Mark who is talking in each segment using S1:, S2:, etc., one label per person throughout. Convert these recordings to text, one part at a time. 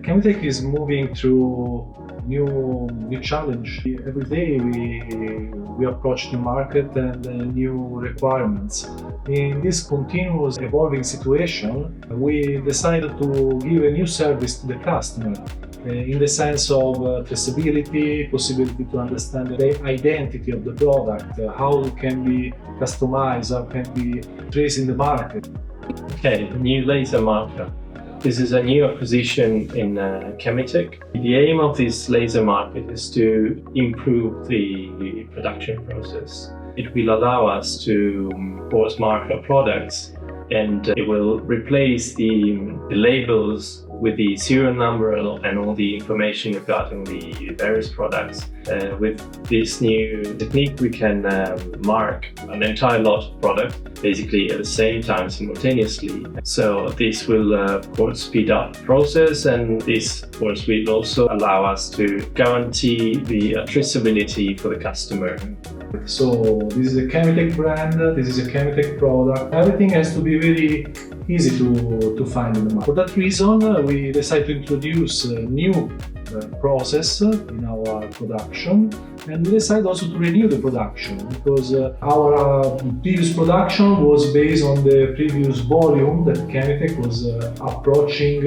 S1: Chemitec is moving through new challenge. Every day we approach new market and new requirements. In this continuous evolving situation, we decided to give a new service to the customer in the sense of traceability, possibility to understand the identity of the product, how it can be customized, how it can be traced in the market.
S2: Okay, the new laser marker. This is a new acquisition in Chemitec. The aim of this laser marker is to improve the production process. It will allow us to post-mark our products, and it will replace the labels with the serial number and all the information regarding the various products. With this new technique, we can mark an entire lot of product basically at the same time simultaneously. So this will of course speed up the process, and this of course will also allow us to guarantee the traceability for the customer.
S1: So this is a Chemitec brand, this is a Chemitec product. Everything has to be very easy to find in the market. For that reason, we decided to introduce a new process in our production, and we decided also to renew the production because our previous production was based on the previous volume that Chemitec was approaching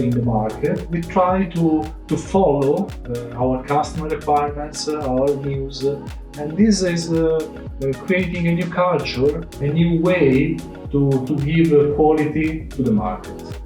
S1: in the market. We try to follow our customer requirements, our needs, and this is creating a new culture, a new way to give quality to the market.